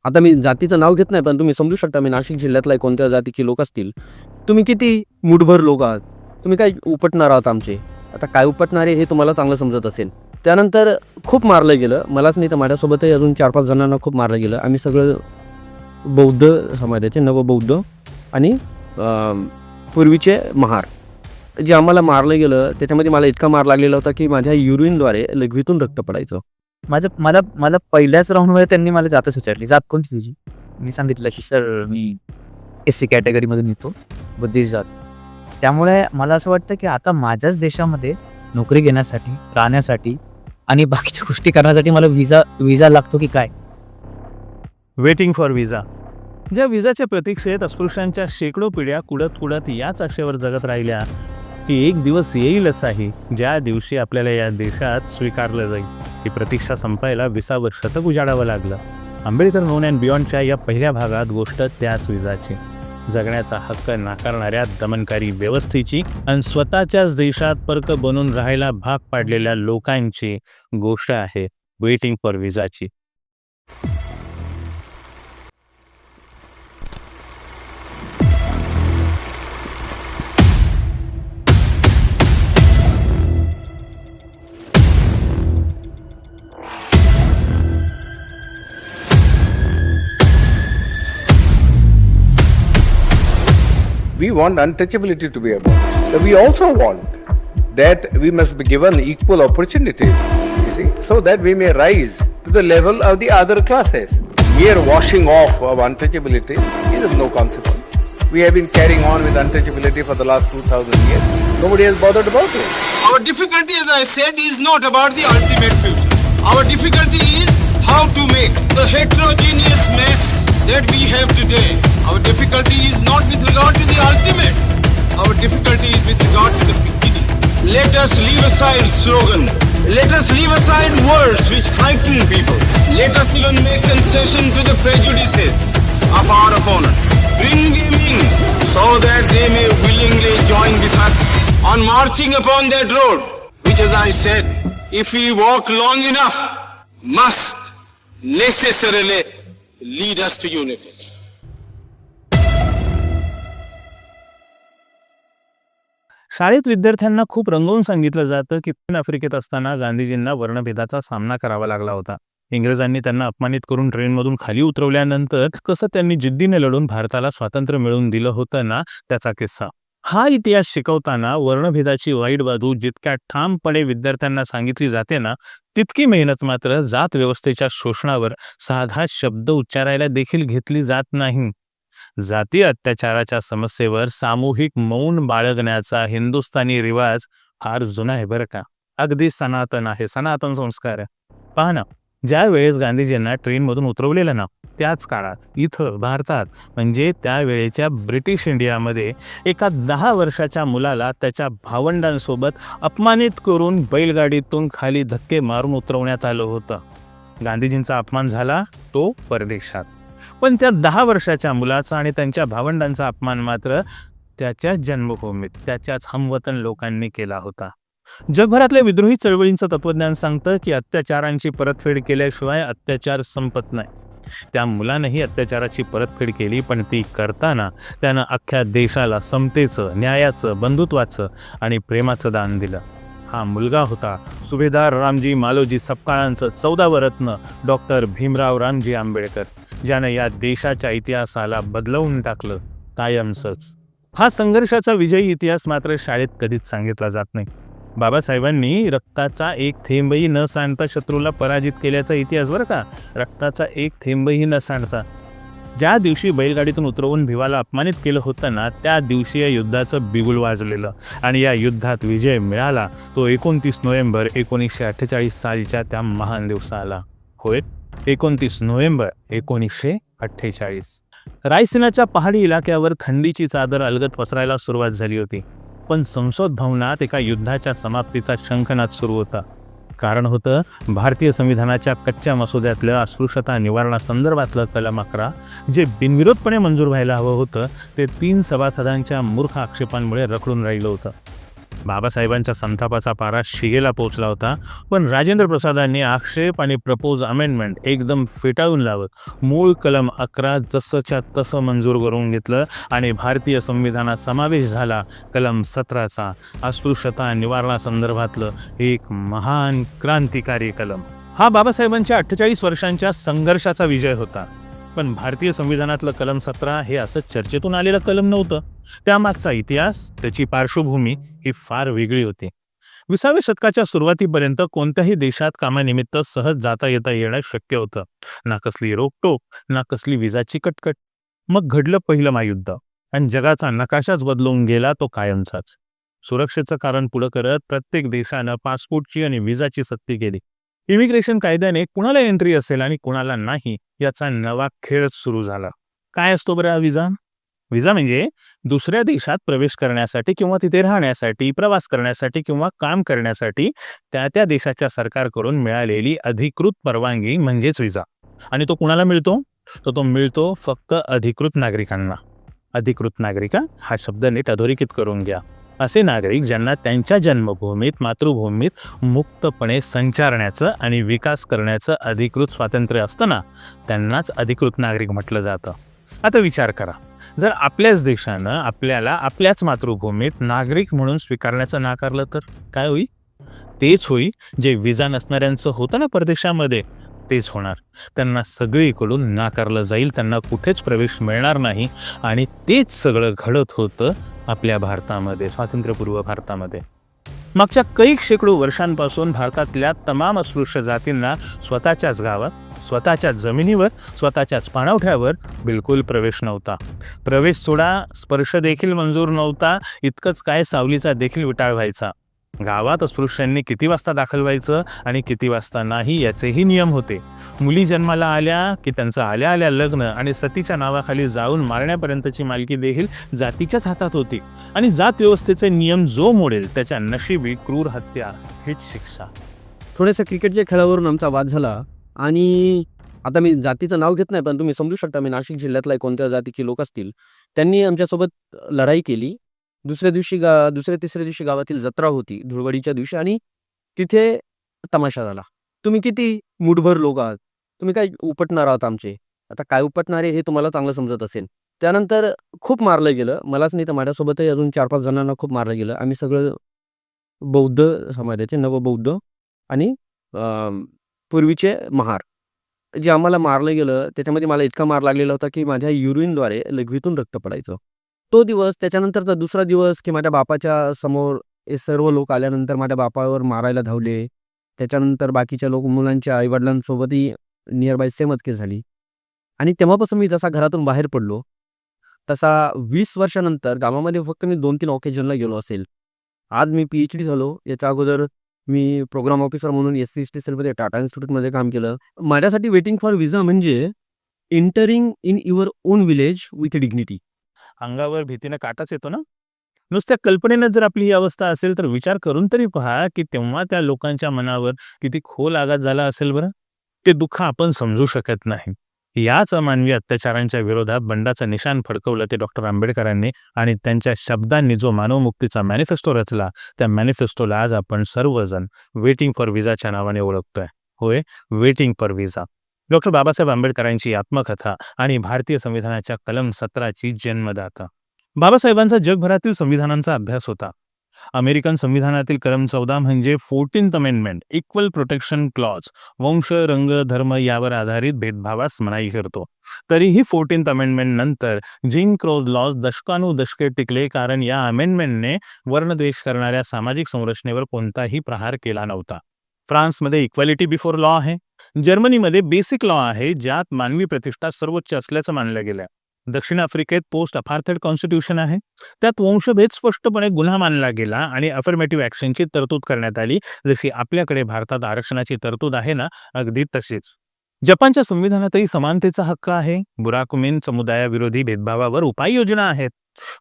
आता मी जातीचं नाव घेत नाही, पण तुम्ही समजू शकता मी नाशिक जिल्ह्यातला कोणत्या जातीचे लोक असतील. तुम्ही किती मूठभर लोक आहात. तुम्ही काय उपटणार आहात आमचे. आता काय उपटणारे हे तुम्हाला चांगलं समजत असेल. त्यानंतर खूप मारलं गेलं. मलाच नाही तर माझ्यासोबतही अजून 4-5 जणांना खूप मारलं गेलं. आम्ही सगळं बौद्ध समाजाचे, नवबौद्ध आणि पूर्वीचे महार. जे आम्हाला मारलं गेलं त्याच्यामध्ये मला इतका मार लागलेला होता की माझ्या युरिनद्वारे लघवीतून रक्त पडायचं. मला पहिल्याच राऊंडमध्ये त्यांनी मला जातच विचारली, जात कोणती तुझी? मी सांगितलं की सर मी SC कॅटेगरीमधून येतो, बुद्धिस्ट जात. त्यामुळे मला असं वाटतं की आता माझ्याच देशामध्ये नोकरी घेण्यासाठी, राहण्यासाठी आणि बाकीच्या गोष्टी करण्यासाठी मला विजा लागतो की काय? Waiting for visa. ज्या व्हिसाच्या प्रतीक्षेत अस्पृश्यांच्या शेकडो पिढ्या कुडत याच आशेवर जगत राहिल्या, ती एक दिवस येईलच आहे ज्या दिवशी आपल्याला या देशात स्वीकारलं जाईल. ती प्रतीक्षा संपायला 20 वर्षातच उजाडावं लागलं. आंबेडकर नोन अँड बियॉन्डच्या या पहिल्या भागात गोष्ट त्याच व्हिसाची, जगण्याचा हक्क नाकारणाऱ्या दमनकारी व्यवस्थेची आणि स्वतःच्याच देशात परक बनून राहायला भाग पाडलेल्या लोकांची गोष्ट आहे वेटिंग फॉर व्हिसाची. We want untouchability to be abolished. But we also want that we must be given equal opportunities, you see, so that we may rise to the level of the other classes. Mere washing off of untouchability is of no consequence. We have been carrying on with untouchability for the last 2000 years. Nobody has bothered about it. Our difficulty, as I said, is not about the ultimate future. Our difficulty is how to make the heterogeneous mess that we have today. Our difficulty is not with regard to the ultimate. Our difficulty is with regard to the beginning. Let us leave aside slogans. Let us leave aside words which frighten people. Let us even make concession to the prejudices of our opponents. Bring them in so that they may willingly join with us on marching upon that road, which, as I said, if we walk long enough, must necessarily lead us to unity. शाळेत विद्यार्थ्यांना खूप रंगवून सांगितलं जातं की दक्षिण आफ्रिकेत असताना गांधीजींना वर्णभेदाचा सामना करावा लागला होता. इंग्रजांनी त्यांना अपमानित करून ट्रेनमधून खाली उतरवल्यानंतर कसं त्यांनी जिद्दीने लढून भारताला स्वातंत्र्य मिळवून दिलं होतं ना, त्याचा किस्सा. हा इतिहास शिकवताना वर्णभेदाची वाईट बाजू जितक्या ठामपणे विद्यार्थ्यांना सांगितली जाते ना, तितकी मेहनत मात्र जात व्यवस्थेच्या शोषणावर साधा शब्द उच्चारायला देखील घेतली जात नाही. जाती अत्याचाराच्या समस्येवर सामूहिक मौन बाळगण्याचा हिंदुस्थानी रिवाज फार जुना आहे बरं का. अगदी सनातन आहे, सनातन संस्कार आहे. पहा ना, ज्या वेळेस गांधीजींना ट्रेनमधून उतरवलेलं ना, त्याच काळात इथं भारतात म्हणजे त्यावेळेच्या ब्रिटिश इंडियामध्ये एका 10 वर्षाच्या मुलाला त्याच्या भावंडांसोबत अपमानित करून बैलगाडीतून खाली धक्के मारून उतरवण्यात आलं होतं. गांधीजींचा अपमान झाला तो परदेशात, पण त्या 10 वर्षाच्या मुलाचा आणि त्यांच्या भावंडांचा अपमान मात्र त्याच्याच जन्मभूमीत त्याच्याच हमवतन लोकांनी केला होता. जगभरातल्या विद्रोही चळवळींचं तत्वज्ञान सांगतं की अत्याचारांची परतफेड केल्याशिवाय अत्याचार संपत नाही. त्या मुलानंही अत्याचाराची परतफेड केली, पण ती करताना त्यानं अख्ख्या देशाला समतेचं, न्यायाचं, बंधुत्वाचं आणि प्रेमाचं दान दिलं. हा मुलगा होता सुभेदार रामजी मालोजी सपकाळांचं 14वं रत्न डॉक्टर भीमराव रामजी आंबेडकर, ज्यानं या देशाच्या इतिहासाला बदलवून टाकलं कायमचंच. हा संघर्षाचा विजयी इतिहास मात्र शाळेत कधीच सांगितला जात नाही. बाबासाहेबांनी रक्ताचा एक थेंबही न सांडता शत्रूला पराजित केल्याचा इतिहास बरं का, रक्ताचा एक थेंबही न सांडता. ज्या दिवशी बैलगाडीतून उतरवून भिवाला अपमानित केलं होतं ना, त्या दिवशी या युद्धाचं बिगुल वाजलेलं आणि या युद्धात विजय मिळाला तो 29 नोव्हेंबर 1948 सालच्या त्या महान दिवसाला. होय, 29 नोव्हेंबर 1948. रायसीनाच्या पहाडी इलाक्यावर थंडीची चादर अलगद पसरायला सुरुवात झाली होती, पण संसद भवनात एका युद्धाच्या समाप्तीचा शंखनाद सुरू होता. कारण होतं भारतीय संविधानाच्या कच्च्या मसुद्यातलं अस्पृश्यता निवारणासंदर्भातलं कलम 11, जे बिनविरोधपणे मंजूर व्हायला हवं होतं, ते 3 सभासदांच्या मूर्ख आक्षेपांमुळे रखडून राहिलं होतं. बाबासाहेबांच्या संतापाचा पारा शिगेला पोहोचला होता, पण राजेंद्र प्रसादांनी आक्षेप आणि प्रपोज अमेंडमेंट एकदम फेटाळून लावत मूळ कलम 11 जसंच्या तसं मंजूर करून घेतलं आणि भारतीय संविधानात समावेश झाला कलम 17चा, अस्पृश्यता निवारणासंदर्भातलं एक महान क्रांतिकारी कलम. हा बाबासाहेबांच्या 48 वर्षांच्या संघर्षाचा विजय होता. पण भारतीय संविधानातलं कलम 17 हे असं चर्चेतून आलेलं कलम नव्हतं. त्यामागचा इतिहास, त्याची पार्श्वभूमी ही फार वेगळी होती. 20व्या शतकाच्या सुरुवातीपर्यंत कोणत्याही देशात कामानिमित्त सहज जाता येता येणं शक्य होतं. ना कसली रोकटोक, ना कसली विजाची कटकट. मग घडलं पहिलं महायुद्ध आणि जगाचा नकाशाच बदलून गेला तो कायमचाच. सुरक्षेचं कारण पुढं करत प्रत्येक देशानं पासपोर्टची आणि विजाची सक्ती केली. इमिग्रेशन कायद्याने कुणाला एंट्री असेल आणि कुणाला नाही याचा नवा खेळ सुरू झाला. काय असतो बरं हा विजा? विजा म्हणजे दुसऱ्या देशात प्रवेश करण्यासाठी किंवा तिथे राहण्यासाठी, प्रवास करण्यासाठी किंवा काम करण्यासाठी त्या त्या देशाच्या सरकारकडून मिळालेली अधिकृत परवानगी म्हणजेच विजा. आणि तो कुणाला मिळतो? तो मिळतो फक्त अधिकृत नागरिकांना. अधिकृत नागरिक हा शब्द नीट अधोरेखित करून घ्या. असे नागरिक ज्यांना त्यांच्या जन्मभूमीत, मातृभूमीत मुक्तपणे संचारण्याचं आणि विकास करण्याचं अधिकृत स्वातंत्र्य असतं ना, त्यांनाच अधिकृत नागरिक म्हटलं जातं. आता विचार करा, जर आपल्याच देशानं आपल्याला आपल्याच मातृभूमीत नागरिक म्हणून स्वीकारण्याचं नाकारलं तर काय होईल? तेच होईल जे विजा नसणाऱ्यांचं होतं ना परदेशामध्ये, तेच होणार. त्यांना सगळीकडून नाकारलं जाईल, त्यांना कुठेच प्रवेश मिळणार नाही. आणि तेच सगळं घडत होतं आपल्या भारतामध्ये, स्वातंत्र्यपूर्व भारतामध्ये. मागच्या कैक शेकडो वर्षांपासून भारतातल्या तमाम अस्पृश्य जातींना स्वतःच्याच गावात, स्वतःच्याच जमिनीवर, स्वतःच्याच पाणवठ्यावर बिलकुल प्रवेश नव्हता. प्रवेश सोडा, स्पर्श देखील मंजूर नव्हता. इतकंच काय, सावलीचा देखील विटाळ व्हायचा. गावात अस्पृश्यांनी किती वाजता दाखल व्हायचं आणि किती वाजता नाही याचेही नियम होते. मुली जन्माला आल्या की त्यांचं आल्या आल्या लग्न आणि सतीच्या नावाखाली जाऊन मारण्यापर्यंतची मालकी देखील जातीच्याच हातात होती. आणि जात व्यवस्थेचे नियम जो मोडेल त्याच्या नशिबी क्रूर हत्या हीच शिक्षा. थोड्याशा क्रिकेटच्या खेळावरून आमचा वाद झाला आणि आता मी जातीचं नाव घेत नाही, पण तुम्ही समजू शकता मी नाशिक जिल्ह्यातला कोणत्या जातीचे लोक असतील. त्यांनी आमच्यासोबत लढाई केली. दुसऱ्या तिसऱ्या दिवशी गावातील जत्रा होती धुळवडीच्या दिवशी आणि तिथे तमाशा झाला. तुम्ही किती मूठभर लोक आहात, तुम्ही काय उपटणार आहात आमचे. आता काय उपटणारे हे तुम्हाला चांगलं समजत असेल. त्यानंतर खूप मारलं गेलं. मलाच नाही तर माझ्यासोबतही अजून 4-5 जणांना खूप मारलं गेलं. आम्ही सगळं बौद्ध समाजाचे, नवबौद्ध आणि पूर्वीचे महार. जे आम्हाला मारलं गेलं त्याच्यामध्ये मला इतका मार लागलेला होता की माझ्या युरिनद्वारे लघवीतून रक्त पडायचं. तो दिवस, त्याच्यानंतरचा दुसरा दिवस की माझ्या बापाच्या समोर हे सर्व लोक आल्यानंतर माझ्या बापावर मारायला धावले. त्याच्यानंतर बाकीच्या मुलांच्या आईवडिलांसोबतही नियर बाय सेमच केस झाली. आणि तेव्हापासून मी जसा घरातून बाहेर पडलो तसा 20 वर्षानंतर गावामध्ये फक्त मी 2-3 ऑकेजनला गेलो असेल. आज मी PhD झालो. याच्या अगोदर मी प्रोग्राम ऑफिसर म्हणून SC/ST सेलमध्ये टाटा इन्स्टिट्यूटमध्ये काम केलं. माझ्यासाठी वेटिंग फॉर विजा म्हणजे entering in your on village with dignity. अंगावर भीतीनं काटाच येतो ना. नुसत्या कल्पनेनं जर आपली ही अवस्था असेल तर विचार करून तरी पहा की तेव्हा त्या लोकांच्या मनावर किती खोल आघात झाला असेल बरं. ते दुःख आपण समजू शकत नाही. याच अमानवी अत्याचारांच्या विरोधात बंडाचं निशाण फडकवलं ते डॉक्टर आंबेडकरांनी आणि त्यांच्या शब्दांनी जो मानवमुक्तीचा मॅनिफेस्टो रचला, त्या मॅनिफेस्टोला आज आपण सर्वजण वेटिंग फॉर विजाच्या नावाने ओळखतोय. होय, waiting for visa. Doctor Babasaheb आंबेडकरांची आत्मकथा आणि भारतीय संविधानाच्या कलम 17ची जन्मदाता. बाबासाहेबांचा जगभरातील संविधानांचा अभ्यास होता. अमेरिकन संविधानातील कलम 14 म्हणजे 14th amendment, equal protection clause, वंश, रंग, धर्म यावर आधारित भेदभावास मनाई करतो. तरीही 14th अमेंडमेंट नंतर जिम क्रोज लॉज दशकानुदशके टिकले, कारण या अमेंडमेंटने वर्णद्वेष करणाऱ्या सामाजिक संरचनेवर कोणताही प्रहार केला नव्हता. फ्रान्समध्ये इक्वॅलिटी बिफोर लॉ आहे. जर्मनीमध्ये बेसिक लॉ आहे, ज्यात मानवी प्रतिष्ठा सर्वोच्च असल्याचं मानलं गेलं. दक्षिण आफ्रिकेत पोस्ट अपार्थाईड कॉन्स्टिट्यूशन आहे. त्यात वंशभेद स्पष्टपणे गुन्हा मानला गेला आणि अफर्मेटिव्ह ॲक्शनची तरतूद करण्यात आली. जशी आपल्याकडे भारतात आरक्षणाची तरतूद आहे ना, अगदी तशीच. जपानच्या संविधानातही समानतेचा हक्क आहे. बुराकुमिन समुदायाविरोधी भेदभावावर उपाययोजना आहेत.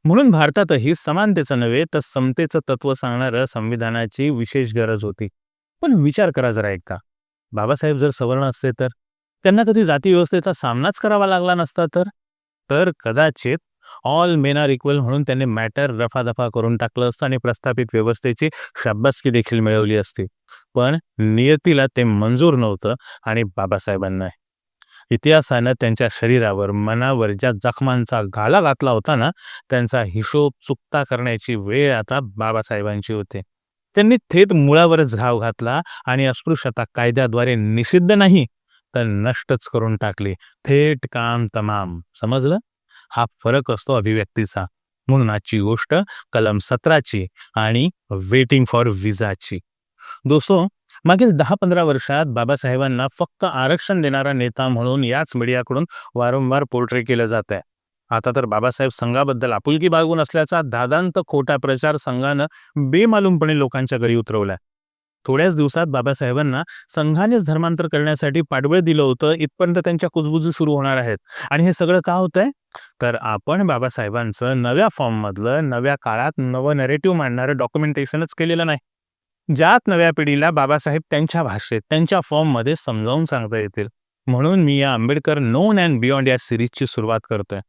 म्हणून भारतातही समानतेचं नव्हे तर समतेचं तत्व सांगणारं संविधानाची विशेष गरज होती. पण विचार करा जरा एकदा, बाबासाहेब जर सवर्ण असते तर त्यांना कधी जाती व्यवस्थेचा सामनाच करावा लागला नसता तर कदाचित ऑल मेन आर इक्वल म्हणून त्यांनी मॅटर रफादफा करून टाकलं असतं आणि प्रस्थापित व्यवस्थेची शाबासकी देखील मिळवली असती. पण नियतीला ते मंजूर नव्हतं आणि बाबासाहेबांना इतिहासानं त्यांच्या शरीरावर मनावर ज्या जखमांचा घाला घातला होता ना, त्यांचा हिशोब चुकता करण्याची वेळ आता बाबासाहेबांची होती. त्यांनी थेट मुळावरच घाव घातला आणि अस्पृश्यता कायद्याद्वारे निषिद्ध नाही तर नष्टच करून टाकली. थेट काम तमाम. समजलं? हा फरक असतो अभिव्यक्तीचा. म्हणून आजची गोष्ट कलम 17ची आणि वेटिंग फॉर विजाची. दोस्तो, मागील 10-15 वर्षात बाबासाहेबांना फक्त आरक्षण देणारा नेता म्हणून याच मीडियाकडून वारंवार पोर्ट्रे केलं जात आहे. आता तर बाबासाहेब संघाबद्दल आपुलकी बाळगून असल्याचा दादांत खोटा प्रचार संघानं बेमालूमपणे लोकांच्या गळी उतरवलाय. थोड्याच दिवसात बाबासाहेबांना संघानेच धर्मांतर करण्यासाठी पाठबळ दिलं होतं, इथपर्यंत त्यांच्या कुजबुजी सुरू होणार आहेत. आणि हे सगळं का होतंय? तर आपण बाबासाहेबांचं नव्या फॉर्ममधलं नव्या काळात नवं नरेटिव्ह मांडणारं डॉक्युमेंटेशनच केलेलं नाही, ज्यात नव्या पिढीला बाबासाहेब त्यांच्या भाषेत त्यांच्या फॉर्ममध्ये समजावून सांगता येतील. म्हणून मी या आंबेडकर नोन अँड बियॉन्ड या सिरीजची सुरुवात करतोय.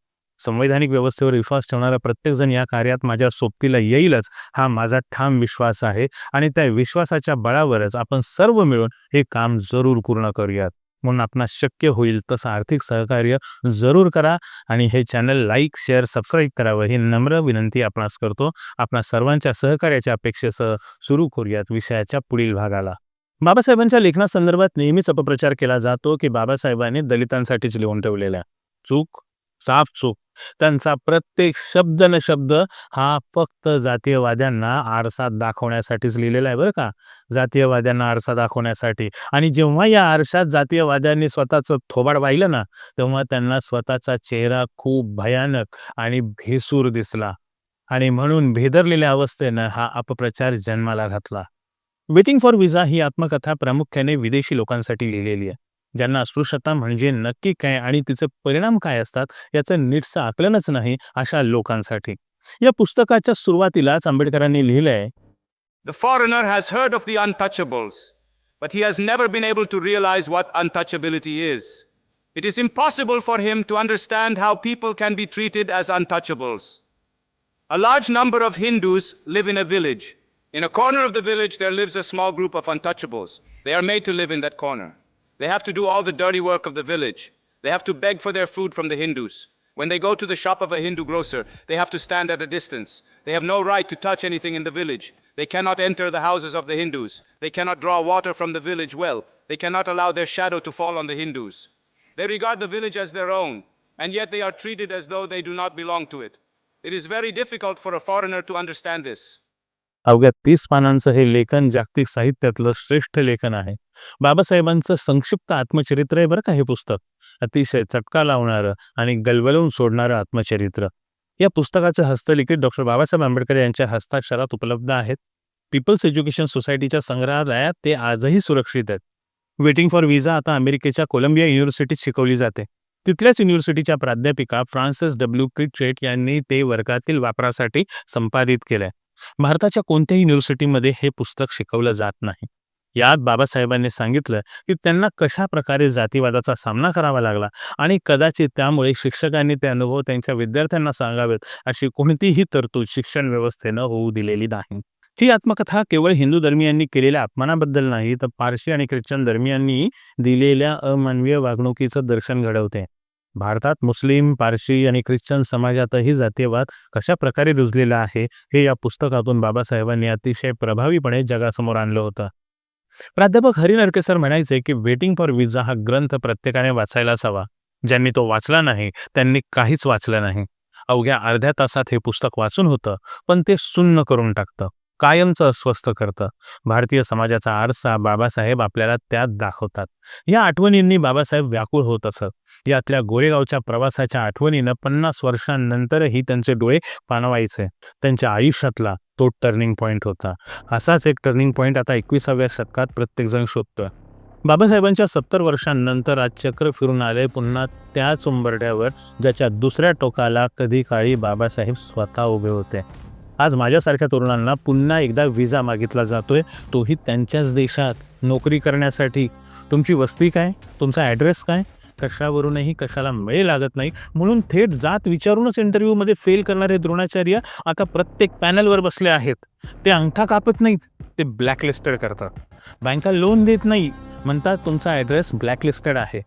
संवैधानिक व्यवस्थेवर विश्वास ठेवणारा प्रत्येकजण या कार्यात माझ्या सोबतीला येईलच हा माझा ठाम विश्वास आहे आणि त्या विश्वासाच्या बळावरच आपण सर्व मिळून हे काम जरूर पूर्ण करूयात. म्हणून आपणास शक्य होईल तसं आर्थिक सहकार्य जरूर करा आणि हे चॅनल लाईक, शेअर, सबस्क्राईब करावं ही नम्र विनंती आपणास करतो. आपणा सर्वांच्या सहकार्याच्या अपेक्षेसह सुरू करूयात विषयाच्या पुढील भागाला. बाबासाहेबांच्या लेखनासंदर्भात नेहमीच अपप्रचार केला जातो की बाबासाहेबांनी दलितांसाठीच लिहून ठेवलेल्या. चूक, साफ चूक. त्यांचा प्रत्येक शब्द न शब्द हा फक्त जातीयवाद्यांना आरसात दाखवण्यासाठीच लिहिलेला आहे बरं का. जातीयवाद्यांना आरसा दाखवण्यासाठी. आणि जेव्हा या आरशात जातीयवाद्यांनी स्वतःचं थोबाड वाहिलं ना, तेव्हा त्यांना स्वतःचा चेहरा खूप भयानक आणि भेसूर दिसला आणि म्हणून भेदरलेल्या अवस्थेनं हा अपप्रचार जन्माला घातला. वेटिंग फॉर विजा ही आत्मकथा प्रामुख्याने विदेशी लोकांसाठी लिहिलेली आहे, ज्यांना अस्पृश्यता म्हणजे नक्की काय आणि तिचे परिणाम काय असतात याचं नीटचं आकलनच नाही अशा लोकांसाठी. या पुस्तकाच्या सुरुवातीलाच आंबेडकरांनी लिहिलंय, The foreigner has heard of the untouchables, but he has never been able to realize what untouchability is. It is impossible for him to understand how people can be treated as untouchables. A large number of Hindus live in a village. In a corner of the village, there lives a small group of untouchables. They are made to live in that corner. They have to do all the dirty work of the village. They have to beg for their food from the Hindus. When they go to the shop of a Hindu grocer, they have to stand at a distance. They have no right to touch anything in the village. They cannot enter the houses of the Hindus. They cannot draw water from the village well. They cannot allow their shadow to fall on the Hindus. They regard the village as their own, and yet they are treated as though they do not belong to it. It is very difficult for a foreigner to understand this. अवघ्या 30 पानांचं हे लेखन जागतिक साहित्यातलं श्रेष्ठ लेखन आहे. बाबासाहेबांचं संक्षिप्त आत्मचरित्र आहे बरं का हे पुस्तक. अतिशय चटका लावणारं आणि गलबलवून सोडणारं आत्मचरित्र. या पुस्तकाचं हस्तलिखित डॉक्टर बाबासाहेब आंबेडकर यांच्या हस्ताक्षरात उपलब्ध आहेत. पीपल्स एज्युकेशन सोसायटीच्या संग्रहालयात ते आजही सुरक्षित आहेत. वेटिंग फॉर विजा आता अमेरिकेच्या कोलंबिया युनिव्हर्सिटीत शिकवली जाते. तिथल्याच युनिव्हर्सिटीच्या प्राध्यापिका फ्रान्सिस डब्ल्यू क्रिटचेट यांनी ते वर्गातील वापरासाठी संपादित केलंय. भारताच्या कोणत्याही युनिव्हर्सिटीमध्ये हे पुस्तक शिकवलं जात नाही. यात बाबासाहेबांनी सांगितलं की त्यांना कशा प्रकारे जातीवादाचा सामना करावा लागला आणि कदाचित त्यामुळे शिक्षकांनी ते अनुभव त्यांच्या विद्यार्थ्यांना सांगावेत अशी कोणतीही तरतूद शिक्षण व्यवस्थेनं होऊ दिलेली नाही. ही आत्मकथा केवळ हिंदू धर्मियांनी केलेल्या अपमानाबद्दल नाही तर पारशी आणि ख्रिश्चन धर्मियांनी दिलेल्या अमानवीय वागणुकीचं दर्शन घडवते. भारतात मुस्लिम, पारशी आणि ख्रिश्चन समाजातही जातीयवाद कशा प्रकारे रुजलेला आहे हे या पुस्तकातून बाबासाहेबांनी अतिशय प्रभावीपणे जगासमोर आणलं होतं. प्राध्यापक हरी नरके सर म्हणायचे की वेटिंग फॉर विजा हा ग्रंथ प्रत्येकाने वाचायलाच हवा. ज्यांनी तो वाचला नाही त्यांनी काहीच वाचलं नाही. अवघ्या अर्ध्या तासात हे पुस्तक वाचून होतं, पण ते सुन्न करून टाकतं, कायमचं अस्वस्थ करतं. भारतीय समाजाचा आरसा बाबासाहेब आपल्याला त्यात दाखवतात. या आठवणींनी बाबासाहेब व्याकुळ होत असत. यातल्या गोरेगावच्या प्रवासाच्या आठवणीनं 50 वर्षांनंतरही त्यांचे डोळे पाणवायचे. त्यांच्या आयुष्यातला तो टर्निंग पॉईंट होता. असाच एक टर्निंग पॉईंट आता 21व्या शतकात प्रत्येकजण शोधतोय. बाबासाहेबांच्या 70 वर्षांनंतर आज चक्र फिरून आले पुन्हा त्याच उंबरठ्यावर ज्याच्या दुसऱ्या टोकाला कधी काळी बाबासाहेब स्वतः उभे होते. आज माझ्यासारख्या तरुणांना पुन्हा एकदा विजा मागितला जातोय, तोही त्यांच्याच देशात नोकरी करण्यासाठी. तुमची वस्ती काय, तुमचा ॲड्रेस काय कशावरूनही कशाला मेळ लागत नाही, म्हणून थेट जात विचारूनच इंटरव्ह्यूमध्ये फेल करणारे द्रोणाचार्य आता प्रत्येक पॅनलवर बसले आहेत. ते अंगठा कापत नाहीत, ते ब्लॅकलिस्टेड करतात. बँका लोन देत नाही, म्हणतात तुमचा ॲड्रेस ब्लॅकलिस्टेड आहे.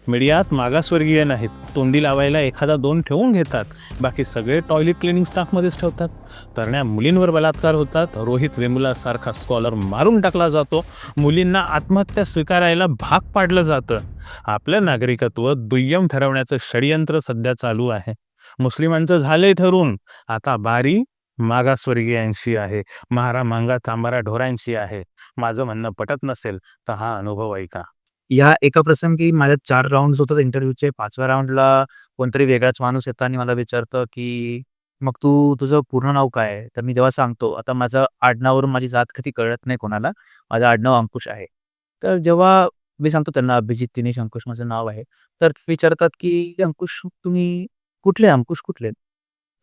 मीडियात मागासवर्गीय नाहीत, तोंडी लावायला एखादा 2 ठेवून घेतात, बाकी सगळे टॉयलेट क्लिनिंग स्टाफमध्येच ठेवतात. तरण्या मुलींवर बलात्कार होतात, रोहित वेमुलासारखा स्कॉलर मारून टाकला जातो, मुलींना आत्महत्या स्वीकारायला भाग पाडलं जातं. आपलं नागरिकत्व दुय्यम ठरवण्याचं षडयंत्र सध्या चालू आहे. मुस्लिमांचं झालंय ठरून, आता बारी मागासवर्गीयांशी आहे, महारा मांगा चांबारा ढोरांशी आहे. माझं म्हणणं पटत नसेल तर हा अनुभव ऐका. या एका प्रसंगी माझ्या 4 राउंड्स होतात इंटरव्ह्यूचे. 5व्या राउंडला कोणतरी वेगळाच माणूस येतं आणि मला विचारतं, की "मग तू तुझं पूर्ण नाव काय आहे?" तर मी तेव्हा सांगतो. आता माझं आडनावावरून माझी जात कधी कळत नाही कोणाला. माझं आडनाव अंकुश आहे. तर जेव्हा मी सांगतो त्यांना अभिजित दिनेश अंकुश माझं नाव आहे. तर विचारतात, की "अंकुश तुम्ही कुठले? अंकुश कुठले?"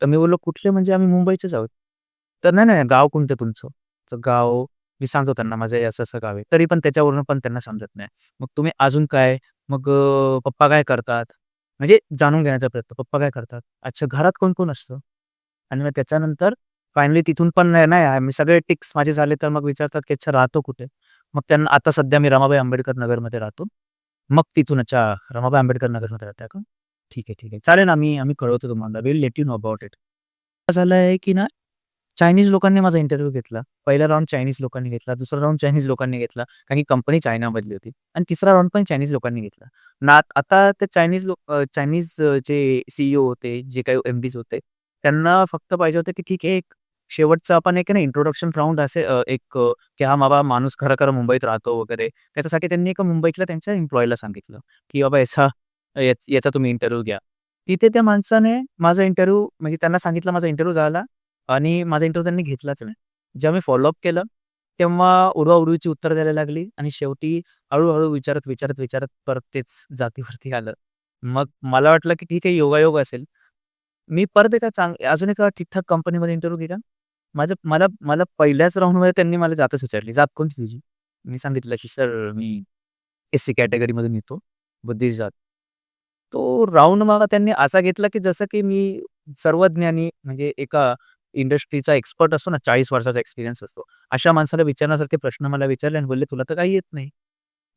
तर मी बोललो, "कुठले म्हणजे आम्ही मुंबईचेच आहोत." तर "नाही, नाही, गाव कोणतं तुमचं?" तर गाव मी सांगतो त्यांना माझं हे असं-असं गाव आहे. तरी पण त्याच्यावरून पण त्यांना समजत नाही. मग तुम्ही अजून काय? मग पप्पा काय करतात? म्हणजे जाणून घेण्याचा प्रयत्न. पप्पा काय करतात? अच्छा घरात कोण-कोण असतं? आणि मग त्याच्यानंतर फायनली तिथून पण नाही नाही मी सगळे टिक्स माझे झाले तर मग विचारतात, की "अच्छा राहतो कुठे?" मग त्यांना आता सध्या मी रमाबाई आंबेडकर नगरमध्ये राहतो. मग तिथून "अच्छा रमाबाई आंबेडकर नगरमध्ये राहता का? ठीक आहे, ठीक आहे. चालेल ना आम्ही कळवतो तुम्हाला. Will let you know about it." झालं आहे, की ना चायनीज लोकांनी माझा इंटरव्ह्यू घेतला. पहिला राउंड चायनीज लोकांनी घेतला. दुसरा राउंड चायनीज लोकांनी घेतला. कारण की कंपनी चायनामधली होती आणि तिसरा राउंड पण चायनीज लोकांनी घेतला. आता ते चायनीज जे सीईओ होते, जे काही एमडीज होते, त्यांना फक्त पाहिजे होतं, की ठीक आहे, एक शेवटचा आपण एक आहे ना इंट्रोडक्शन राउंड असे की हा बाबा माणूस खरं-खरं मुंबईत राहतो वगैरे. त्याच्यासाठी त्यांनी एका मुंबईतल्या त्यांच्या एम्प्लॉयीला सांगितलं, की बाबा याचा तुम्ही इंटरव्ह्यू घ्या. तिथे त्या माणसाने माझा इंटरव्ह्यू म्हणजे त्यांना सांगितलं माझा इंटरव्ह्यू झाला आणि माझा इंटरव्ह्यू त्यांनी घेतलाच नाही. जेव्हा मी फॉलोअप केलं, तेव्हा उडवाउडवीची उत्तरं द्यायला लागली आणि शेवटी हळू-हळू विचारत परत तेच जातीवरती आलं. मग मला वाटलं, की ठीक आहे योगायोग असेल. मी परत एका अजून एका ठीक-ठाक कंपनीमध्ये इंटरव्ह्यू दिला. माझं मला मला पहिल्याच राउंडमध्ये त्यांनी मला जातच विचारली, "जात कोणती तुझी?" मी सांगितलं, की "सर मी एस-सी कॅटेगरीमधून येतो, बुद्धिस्ट जात." तो राउंड मला त्यांनी असा घेतला, की जसं की मी सर्वज्ञानी म्हणजे एका इंडस्ट्रीचा एक्सपर्ट असतो ना, 40 वर्षाचा एक्सपिरियन्स असतो. अशा माणसाला विचारण्यासारखे प्रश्न मला विचारले आणि बोलले, "तुला तर काही येत नाही."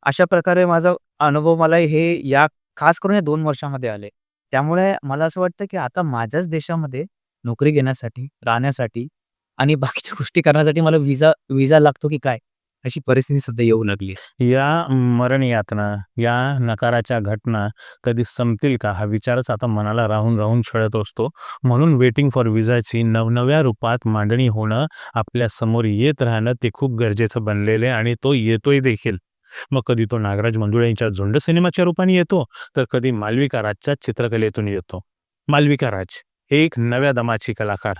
अशा प्रकारे माझा अनुभव मला खास करून या 2 वर्षामध्ये आले. त्यामुळे मला असं वाटतं, की आता माझ्याच देशामध्ये नोकरी घेण्यासाठी, राहण्यासाठी आणि बाकीच्या गोष्टी करण्यासाठी मला व्हिसा लागतो की काय? अशी परिस्थिती सध्या येऊ लागली आहे. या मरण यातना, या नकाराच्या घटना कधी संपतील का? हा विचारच आता मनाला राहून राहून छळत असतो. म्हणून वेटिंग फॉर विजाची नवनव्या रूपात मांडणी होणं, आपल्या समोर येत राहणं ते खूप गरजेचं बनलेलं आहे आणि तो येतोय देखील. मग कधी तो नागराज मंजुळेंच्या झुंड सिनेमाच्या रूपाने येतो, तर कधी मालविका राजच्या चित्रकलेतून येतो. मालविका राज एक नव्या दमाची कलाकार.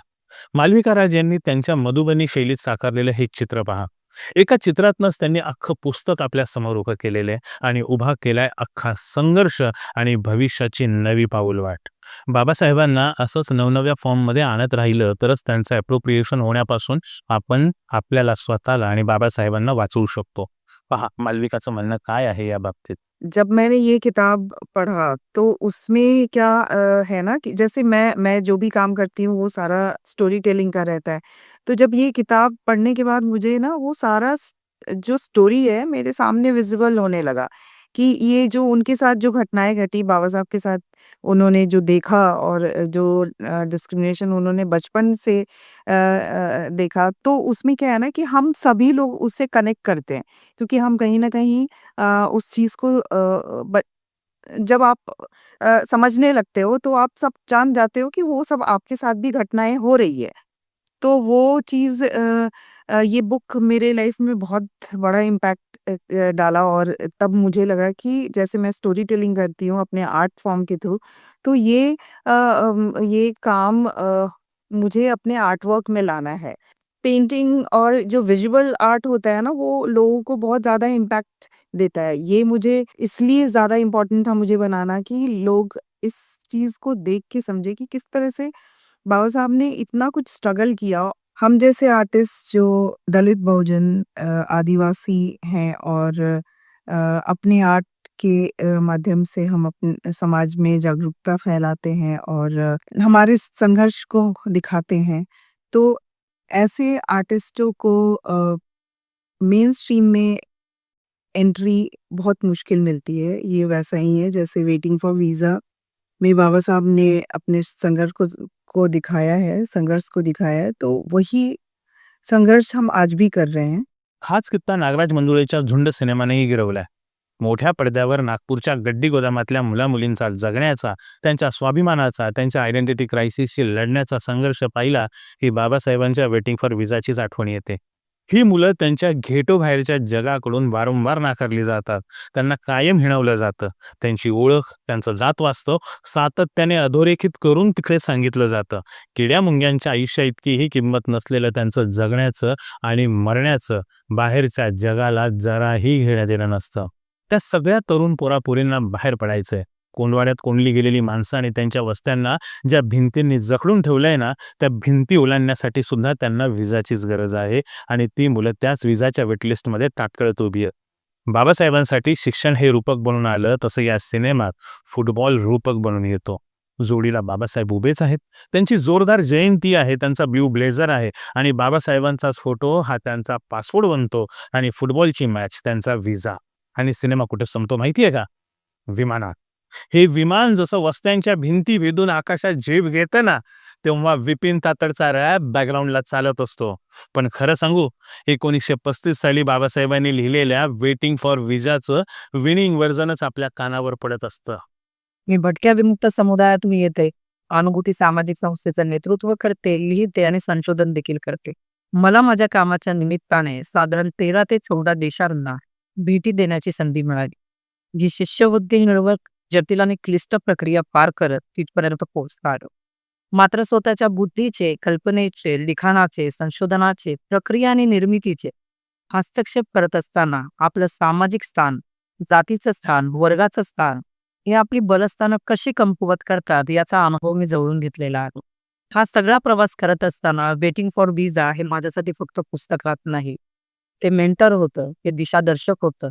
मालविका राज यांनी त्यांच्या मधुबनी शैलीत साकारलेलं हे चित्र पहा. एका चित्रातनंच त्यांनी अख्खं पुस्तक आपल्या समोर उभं केलेलं आहे आणि उभा केलाय अख्खा संघर्ष आणि भविष्याची नवी पाऊलवाट. बाबासाहेबांना असंच नवनव्या फॉर्ममध्ये आणत राहिलं तरच त्यांचं अप्रोप्रिएशन होण्यापासून आपण आपल्याला स्वतःला आणि बाबासाहेबांना वाचवू शकतो. पहा मालविकाचं म्हणणं काय आहे या बाबतीत. जब मैंने ये किताब पढ़ा तो उसमें क्या है ना कि जैसे मैं जो भी काम करती हूँ वो सारा स्टोरी टेलिंग का रहता है। तो जब ये किताब पढ़ने के बाद मुझे ना वो सारा जो स्टोरी है मेरे सामने विजिबल होने लगा कि ये जो उनके साथ जो घटनाएं घटी बाबा साहब के साथ उन्होंने जो देखा और जो डिस्क्रिमिनेशन उन्होंने बचपन से देखा तो उसमें क्या है ना कि हम सभी लोग उससे कनेक्ट करते हैं क्योंकि हम कहीं ना कहीं उस चीज़ को जब आप समझने लगते हो तो आप सब जान जाते हो कि वो सब आपके साथ भी घटनाएं हो रही है। तो वो चीज़ ये बुक मेरे लाइफ में बहुत बड़ा इम्पैक्ट डाला और तब मुझे लगा कि जैसे मैं स्टोरी टेलिंग करती हूँ अपने आर्ट फॉर्म के थ्रू तो ये काम मुझे अपने आर्ट वर्क में लाना है। पेंटिंग और जो विजुअल आर्ट होता है ना वो लोगों को बहुत ज़्यादा इम्पैक्ट देता है। ये मुझे इसलिए ज़्यादा इम्पोर्टेंट था मुझे बनाना कि लोग इस चीज़ को देख के समझे कि किस तरह से बाबा साहब ने इतना कुछ स्ट्रगल किया। हम जैसे आर्टिस्ट जो दलित बहुजन आदिवासी हैं और अपने आर्ट के माध्यम से हम अपने समाज में जागरूकता फैलाते हैं और हमारे संघर्ष को दिखाते हैं। तो ऐसे आर्टिस्टों को मेन स्ट्रीम में एंट्री बहुत मुश्किल मिलती है। ये वैसा ही है जैसे वेटिंग फॉर वीज़ा में बाबा साहब ने अपने संघर्ष को दिखाया है, तो वही संघर्ष हम आज भी कर रहे हैं। हाच कित्ता नागराज मंजुळेच्या झुंड सिनेमानेही गिरवलाय. मोठ्या पडद्यावर नागपूरच्या गड्डी गोदामातल्या मुलामुलींचा जगण्याचा, त्यांच्या स्वाभिमानाचा, त्यांच्या आयडेंटिटी क्रायसिसशी लढण्याचा संघर्ष पाहिला की बाबासाहेबांच्या वेटिंग फॉर विजाचीच आठवण येते. ही मुलं त्यांच्या घेटोबाहेरच्या जगाकडून वारंवार नाकारली जातात. त्यांना कायम हिणवलं जातं. त्यांची ओळख, त्यांचं जातवास्तव सातत्याने अधोरेखित करून तिकडे सांगितलं जातं. किड्या मुंग्यांच्या आयुष्याइतकीही किंमत नसलेलं त्यांचं जगण्याचं आणि मरण्याचं बाहेरच्या जगाला जराही घेणं देणं नसतं. त्या सगळ्या तरुण पोरापोरींना बाहेर पडायचंय. कोंडवाड्यात कोंडली गेलेली माणसं आणि त्यांच्या वस्त्यांना ज्या भिंतींनी जखडून ठेवलंय ना, त्या भिंती ओलांडण्यासाठी सुद्धा त्यांना विजाचीच गरज आहे आणि ती मुलं त्याच विजाच्या वेटलिस्टमध्ये ताटकळत उभी आहेत. बाबासाहेबांसाठी शिक्षण हे रूपक बनून आलं, तसं या सिनेमात फुटबॉल रूपक बनून येतो. जोडीला बाबासाहेब उभेच आहेत. त्यांची जोरदार जयंती आहे, त्यांचा ब्ल्यू ब्लेझर आहे आणि बाबासाहेबांचाच फोटो हा त्यांचा पासपोर्ट बनतो आणि फुटबॉलची मॅच त्यांचा विजा. आणि सिनेमा कुठे संपतो माहिती आहे का? विमानात. हे विमान जसं वस्त्यांच्या भिंती भेदून आकाशात झेप घेतं ना, तेव्हा विपिन तातडचा रॅप बॅकग्राऊंडला चालत असतो. पण खरं सांगू, 1935 साली बाबासाहेबांनी लिहिलेल्या वेटिंग फॉर विजाचं विनिंग व्हर्जनच आपल्या कानावर पडत असतं. मी भटक्या विमुक्त समुदायातून येते. अनुभूती सामाजिक संस्थेचं नेतृत्व करते, लिहिते आणि संशोधन देखील करते. मला माझ्या कामाच्या निमित्ताने साधारण 13 ते 14 देशांना भेटी देण्याची संधी मिळाली. जी शिष्यवृत्ती मिळवत जटिल आणि क्लिष्ट प्रक्रिया पार करत तिथपर्यंत पोहोचता आलो. मात्र स्वतःच्या बुद्धीचे, कल्पनेचे, लिखाणाचे, संशोधनाचे, प्रक्रिया आणि निर्मितीचे हस्तक्षेप करत असताना आपलं सामाजिक स्थान, जातीचं स्थान, वर्गाचं स्थान हे आपली बलस्थानं कशी कमकुवत करतात याचा अनुभव मी जवळून घेतलेला आहे. हा सगळा प्रवास करत असताना वेटिंग फॉर विजा हे माझ्यासाठी फक्त पुस्तकात नाही, ते मेंटर होतं, ते दिशादर्शक होतं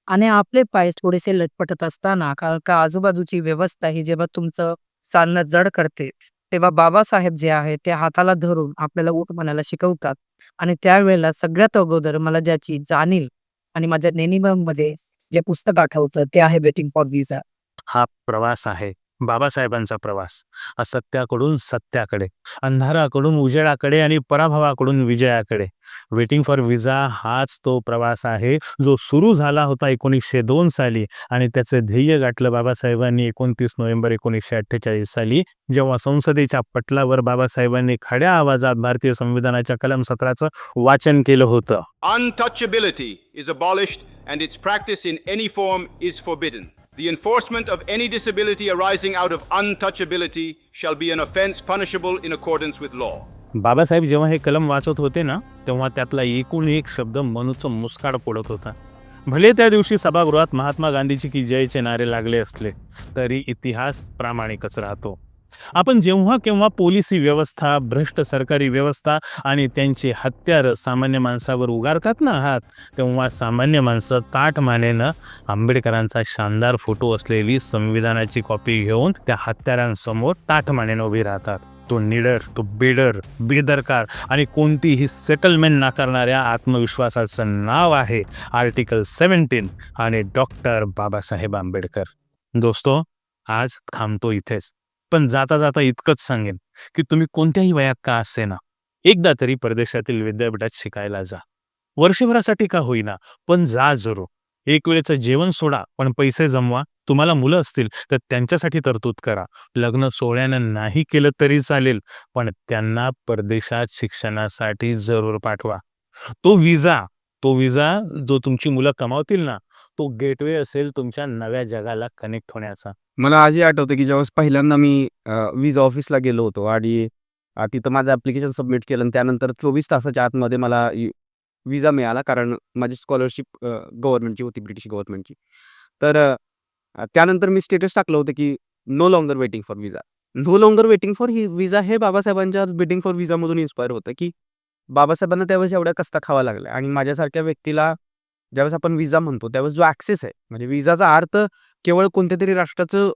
आणि आपले पाय थोडेसे लटपटत असताना, कारण का आजूबाजूची व्यवस्था ही जेव्हा तुमचं चालणं जड करते, तेव्हा बाबासाहेब जे आहे ते हाताला धरून आपल्याला उठ म्हणायला शिकवतात. आणि त्यावेळेला सगळ्यात अगोदर मला ज्याची जाणीव आणि माझ्या नेणीमध्ये जे पुस्तक आठवतं ते आहे वेटिंग फॉर विजा. हा प्रवास आहे बाबासाहेबांचा प्रवास. असत्याकडून सत्याकडे, अंधाराकडून उजेडाकडे आणि पराभवाकडून विजयाकडे. वेटिंग फॉर विजा हाच तो प्रवास आहे जो सुरू झाला होता 1902 साली आणि त्याचे ध्येय गाठलं बाबासाहेबांनी 29 नोव्हेंबर 1948 साली, जेव्हा संसदेच्या पटलावर बाबासाहेबांनी खड्या आवाजात भारतीय संविधानाच्या कलम 17चं वाचन केलं होतं. Untouchability is abolished and its practice in any form is forbidden. The enforcement of any disability arising out of untouchability shall be an offense punishable in accordance with law. Babasaheb जेव्हा हे कलम वाचत होते ना, तेव्हा त्यातला एकूण एक शब्द मनूचं मुस्काड फोडत होता. भले त्या दिवशी सभागृहात महात्मा गांधीची की जयचे नारे लागले असले तरी इतिहास प्रामाणिकच राहतो. आपण जेव्हा केव्हा पोलिसी व्यवस्था, भ्रष्ट सरकारी व्यवस्था आणि त्यांची हत्यारं सामान्य माणसावर उगारतात ना हात, तेव्हा सामान्य माणसं ताठ मानेनं आंबेडकरांचा शानदार फोटो असलेली संविधानाची कॉपी घेऊन त्या हत्यारांसमोर ताठ मानेनं उभी राहतात. तो निडर, तो बेदरकार आणि कोणतीही सेटलमेंट नाकारणाऱ्या आत्मविश्वासाचं नाव आहे आर्टिकल 17 आणि डॉक्टर बाबासाहेब आंबेडकर. दोस्तो, आज थांबतो इथेच, पण जाता जाता इतकंच सांगेन की तुम्ही कोणत्याही वयात का असेना, एकदा तरी परदेशातील विद्यापीठात शिकायला जा. वर्षभरासाठी का होईना, पण जा जरूर. एक वेळेचं जेवण सोडा, पण पैसे जमवा. तुम्हाला मुलं असतील तर त्यांच्यासाठी तरतूद करा. लग्न सोहळ्यानं नाही केलं तरी चालेल, पण त्यांना परदेशात शिक्षणासाठी जरूर पाठवा. तो विजा जो तुमची मुलं कमावतील ना, तो गेटवे असेल तुमच्या नव्या जगाला कनेक्ट होण्याचा. मला आजही आठवतं की जेव्हा पहिल्यांदा मी विजा ऑफिसला गेलो होतो आणि तिथं माझं ॲप्लिकेशन सबमिट केलं आणि त्यानंतर 24 तासाच्या आतमध्ये मला विजा मिळाला, कारण माझी स्कॉलरशिप गव्हर्नमेंटची होती, ब्रिटिश गव्हर्नमेंटची. तर त्यानंतर मी स्टेटस टाकलं होतं की no longer waiting for visa. No longer waiting for visa हे बाबासाहेबांच्या वेटिंग फॉर विजामधून इन्स्पायर होतं की बाबासाहेबांना त्यावेळेस एवढ्या कष्ट खावा लागला आणि माझ्यासारख्या व्यक्तीला ज्यावेळेस आपण विजा म्हणतो त्यावेळेस जो ॲक्सेस आहे, म्हणजे विजाचा अर्थ केवळ कोणत्या तरी राष्ट्राचं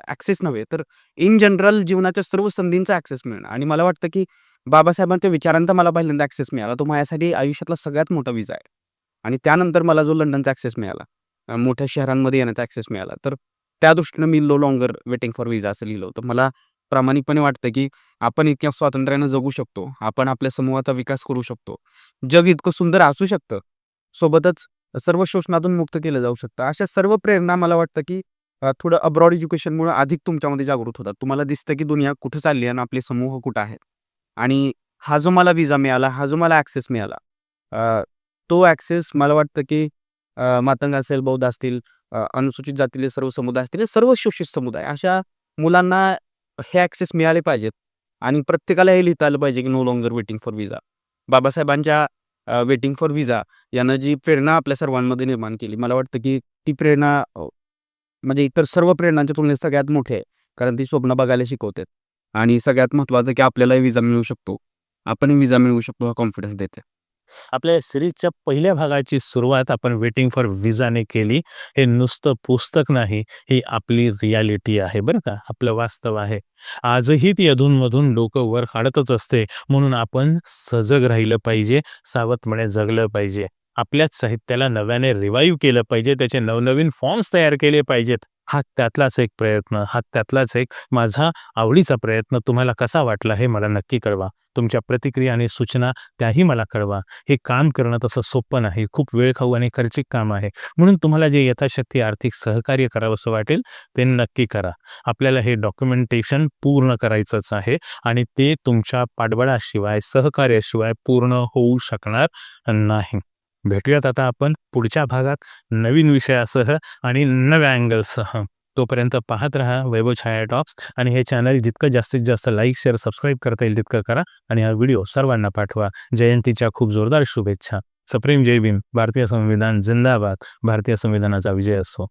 ॲक्सेस नव्हे, तर इन जनरल जीवनाच्या सर्व संधींचा ॲक्सेस मिळणं. आणि मला वाटतं की बाबासाहेबांच्या विचारांचा मला पहिल्यांदा ॲक्सेस मिळाला. तो माझ्यासाठी आयुष्यातला सगळ्यात मोठा विजा आहे. आणि त्यानंतर मला जो लंडनचा ॲक्सेस मिळाला, मोठ्या शहरांमध्ये येण्याचा ॲक्सेस मिळाला, तर त्या दृष्टीनं मी no longer waiting for visa असं लिहिलं होतं. मला प्रामाणिकपणे वाटतं की आपण इतक्या स्वातंत्र्यानं जगू शकतो, आपण आपल्या समूहाचा विकास करू शकतो, जग इतकं सुंदर असू शकतं, सोबतच सर्व शोषणातून मुक्त केलं जाऊ शकतं. अशा सर्व प्रेरणा मला वाटतं की थोडं अब्रॉड एज्युकेशनमुळे अधिक तुमच्यामध्ये जागृत होतात. तुम्हाला दिसतं की दुनिया कुठं चालली आहे आणि आपले समूह कुठं आहेत. आणि हा जो मला विजा मिळाला, हा जो मला ॲक्सेस मिळाला, तो ॲक्सेस मला वाटतं की मातंग असेल, बौद्ध असतील, अनुसूचित जातीतील सर्व समुदाय असतील, हे सर्व शोषित समुदाय अशा मुलांना हे ॲक्सेस मिळाले पाहिजेत. आणि प्रत्येकाला हे लिहिता आलं पाहिजे की नो लॉंगर वेटिंग फॉर विजा. बाबासाहेबांच्या वेटिंग फॉर विजा यानं जी प्रेरणा आपल्या सर्वांमध्ये निर्माण केली, मला वाटतं की ती प्रेरणा म्हणजे इतर सर्व प्रेरणांच्या तुलनेत सगळ्यात मोठी आहे. कारण ती स्वप्न बघायला शिकवते. आणि सगळ्यात महत्त्वाचं की आपल्यालाही विजा मिळू शकतो, आपणही विजा मिळवू शकतो, हा कॉन्फिडन्स देते. आपल्या सिरीजच्या पहिल्या भागाची सुरुवात आपण वेटिंग फॉर विजाने केली. हे नुसतं पुस्तक नाही, ही आपली रियालिटी आहे बरं का, आपलं वास्तव आहे. आजही ती अधूनमधून डोकं वर काढतच असते. म्हणून आपण सजग राहिलं पाहिजे, सावधपणे जगलं पाहिजे. आपल्याच साहित्याला नव्याने रिवाईव्ह केलं पाहिजे, त्याचे नवनवीन फॉर्म्स तयार केले पाहिजेत. हा त्यातलाच एक प्रयत्न, हा त्यातलाच एक माझा आवडीचा प्रयत्न. तुम्हाला कसा वाटला हे मला नक्की कळवा. तुमच्या प्रतिक्रिया आणि सूचना त्याही मला कळवा. हे काम करणं तसं सोपं नाही, खूप वेळखाऊ आणि खर्चिक काम आहे. म्हणून तुम्हाला जे यथाशक्ती आर्थिक सहकार्य करावंसं वाटेल ते नक्की करा. आपल्याला हे डॉक्युमेंटेशन पूर्ण करायचंच आहे आणि ते तुमच्या पाठबळाशिवाय, सहकार्याशिवाय पूर्ण होऊ शकणार नाही. भेटूयात आता आपण पुढच्या भागात नवीन विषयासह आणि नव्या अँगलसह. तोपर्यंत पाहत रहा वैभव छाया टॉक्स. आणि हे चॅनल जितकं जास्तीत जास्त लाईक, शेअर, सबस्क्राईब करता येईल तितकं करा. आणि हा व्हिडिओ सर्वांना पाठवा. जयंतीच्या खूप जोरदार शुभेच्छा. सप्रेम जय भीम. भारतीय संविधान जिंदाबाद. भारतीय संविधानाचा विजय असो.